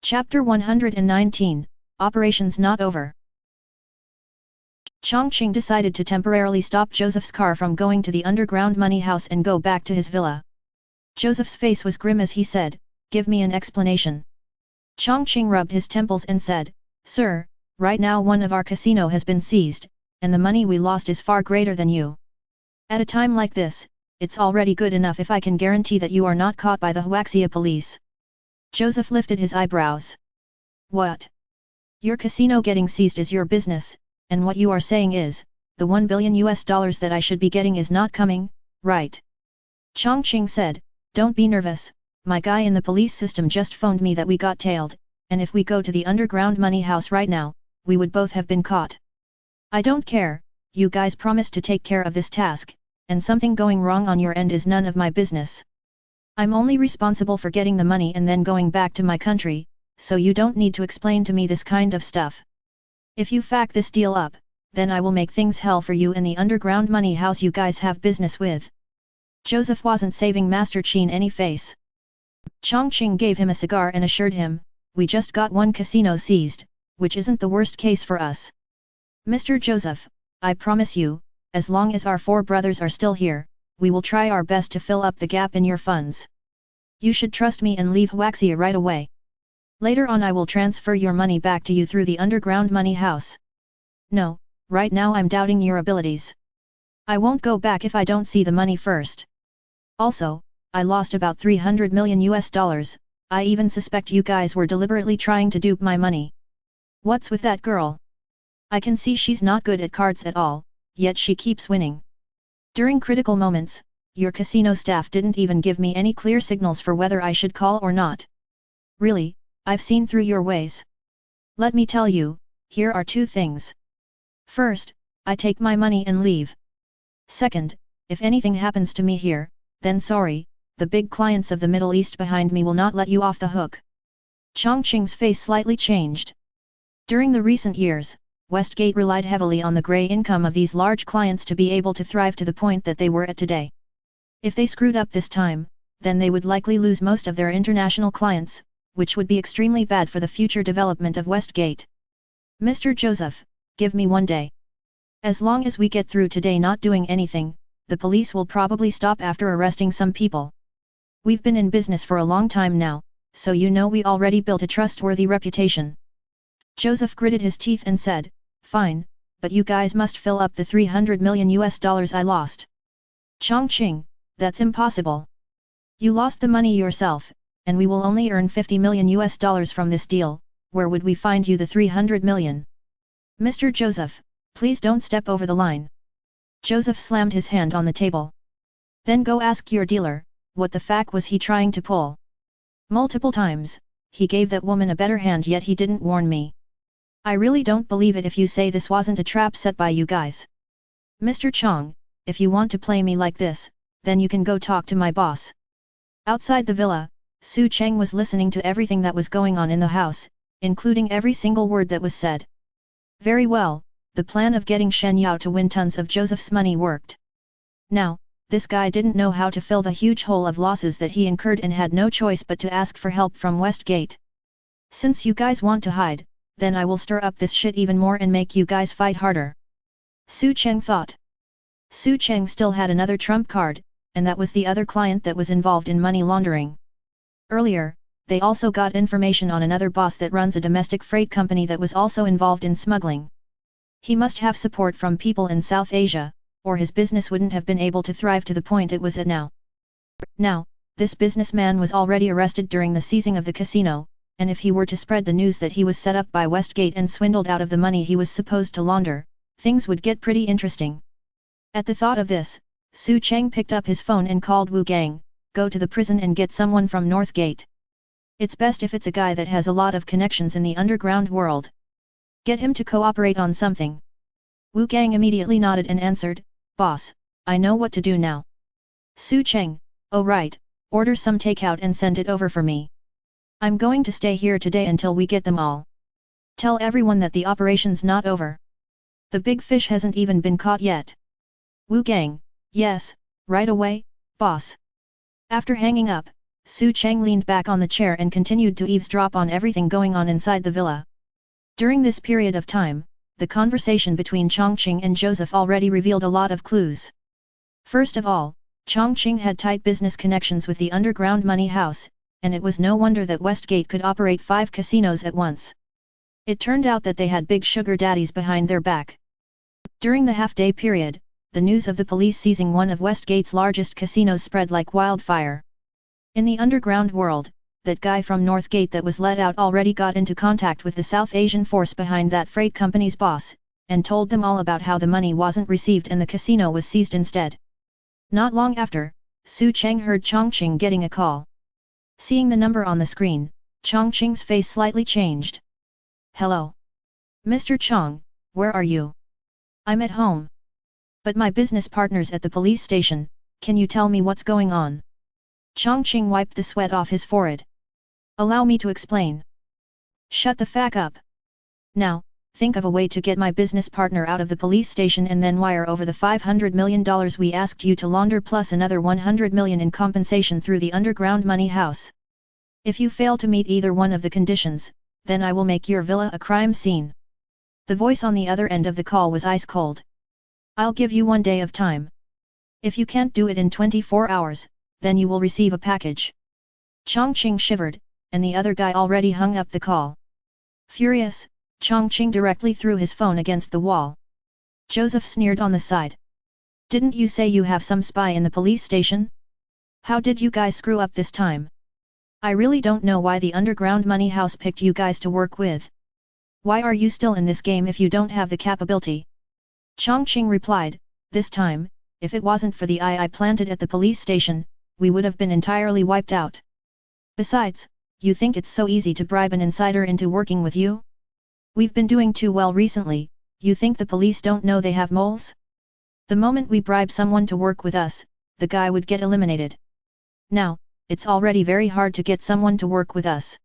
Chapter 119, Operations Not Over. Chongqing decided to temporarily stop Joseph's car from going to the underground money house and go back to his villa. Joseph's face was grim as he said, "Give me an explanation." Chongqing rubbed his temples and said, "Sir, right now one of our casino has been seized, and the money we lost is far greater than you. At a time like this, it's already good enough if I can guarantee that you are not caught by the Huaxia police." Joseph lifted his eyebrows. "What? Your casino getting seized is your business, and what you are saying is, the $1 billion that I should be getting is not coming, right?" Chongqing said, "Don't be nervous, my guy in the police system just phoned me that we got tailed, and if we go to the underground money house right now, we would both have been caught. I don't care, you guys promised to take care of this task, and something going wrong on your end is none of my business. I'm only responsible for getting the money and then going back to my country, so you don't need to explain to me this kind of stuff. If you fuck this deal up, then I will make things hell for you and the underground money house you guys have business with." Joseph wasn't saving Master Qin any face. Chongqing gave him a cigar and assured him, "We just got one casino seized, which isn't the worst case for us. Mr. Joseph, I promise you, as long as our four brothers are still here, we will try our best to fill up the gap in your funds. You should trust me and leave Huaxia right away. Later on I will transfer your money back to you through the underground money house. No, right now I'm doubting your abilities. I won't go back if I don't see the money first. Also, I lost about $300 million. I even suspect you guys were deliberately trying to dupe my money. What's with that girl? I can see she's not good at cards at all, yet she keeps winning. During critical moments, your casino staff didn't even give me any clear signals for whether I should call or not. Really, I've seen through your ways. Let me tell you, here are two things. First, I take my money and leave. Second, if anything happens to me here, then sorry, the big clients of the Middle East behind me will not let you off the hook." Chongqing's face slightly changed. During the recent years, Westgate relied heavily on the grey income of these large clients to be able to thrive to the point that they were at today. If they screwed up this time, then they would likely lose most of their international clients, which would be extremely bad for the future development of Westgate. "Mr. Joseph, give me one day. As long as we get through today not doing anything, the police will probably stop after arresting some people. We've been in business for a long time now, so you know we already built a trustworthy reputation." Joseph gritted his teeth and said, "Fine, but you guys must fill up the $300 million I lost." "Chongqing, that's impossible. You lost the money yourself, and we will only earn $50 million from this deal. Where would we find you the $300 million? Mr. Joseph, please don't step over the line." Joseph slammed his hand on the table. "Then go ask your dealer, what the fuck was he trying to pull? Multiple times, he gave that woman a better hand yet he didn't warn me. I really don't believe it if you say this wasn't a trap set by you guys. Mr. Chong, if you want to play me like this, then you can go talk to my boss." Outside the villa, Su Cheng was listening to everything that was going on in the house, including every single word that was said. Very well, the plan of getting Shen Yao to win tons of Joseph's money worked. Now, this guy didn't know how to fill the huge hole of losses that he incurred and had no choice but to ask for help from Westgate. "Since you guys want to hide, then I will stir up this shit even more and make you guys fight harder," Su Cheng thought. Su Cheng still had another trump card, and that was the other client that was involved in money laundering. Earlier, they also got information on another boss that runs a domestic freight company that was also involved in smuggling. He must have support from people in South Asia, or his business wouldn't have been able to thrive to the point it was at now. Now, this businessman was already arrested during the seizing of the casino, and if he were to spread the news that he was set up by Westgate and swindled out of the money he was supposed to launder, things would get pretty interesting. At the thought of this, Su Cheng picked up his phone and called Wu Gang, "Go to the prison and get someone from North Gate. It's best if it's a guy that has a lot of connections in the underground world. Get him to cooperate on something." Wu Gang immediately nodded and answered, "Boss, I know what to do now." Su Cheng, "Oh right, order some takeout and send it over for me. I'm going to stay here today until we get them all. Tell everyone that the operation's not over. The big fish hasn't even been caught yet." Wu Gang, "Yes, right away, boss." After hanging up, Su Cheng leaned back on the chair and continued to eavesdrop on everything going on inside the villa. During this period of time, the conversation between Chongqing and Joseph already revealed a lot of clues. First of all, Chongqing had tight business connections with the underground money house, and it was no wonder that Westgate could operate 5 casinos at once. It turned out that they had big sugar daddies behind their back. During the half-day period, the news of the police seizing one of Westgate's largest casinos spread like wildfire. In the underground world, that guy from Northgate that was let out already got into contact with the South Asian force behind that freight company's boss, and told them all about how the money wasn't received and the casino was seized instead. Not long after, Su Cheng heard Chongqing getting a call. Seeing the number on the screen, Chongqing's face slightly changed. "Hello? Mr. Chong, where are you?" "I'm at home. But my business partner's at the police station, can you tell me what's going on?" Chongqing wiped the sweat off his forehead. "Allow me to explain." "Shut the fuck up. Now, think of a way to get my business partner out of the police station and then wire over the $500 million we asked you to launder plus another $100 million in compensation through the underground money house. If you fail to meet either one of the conditions, then I will make your villa a crime scene." The voice on the other end of the call was ice cold. "I'll give you 1 day of time. If you can't do it in 24 hours, then you will receive a package." Chongqing shivered, and the other guy already hung up the call. Furious, Chongqing directly threw his phone against the wall. Joseph sneered on the side. "Didn't you say you have some spy in the police station? How did you guys screw up this time? I really don't know why the underground money house picked you guys to work with. Why are you still in this game if you don't have the capability?" Chongqing replied, "This time, if it wasn't for the eye I planted at the police station, we would have been entirely wiped out. Besides, you think it's so easy to bribe an insider into working with you? We've been doing too well recently, you think the police don't know they have moles? The moment we bribe someone to work with us, the guy would get eliminated. Now, it's already very hard to get someone to work with us.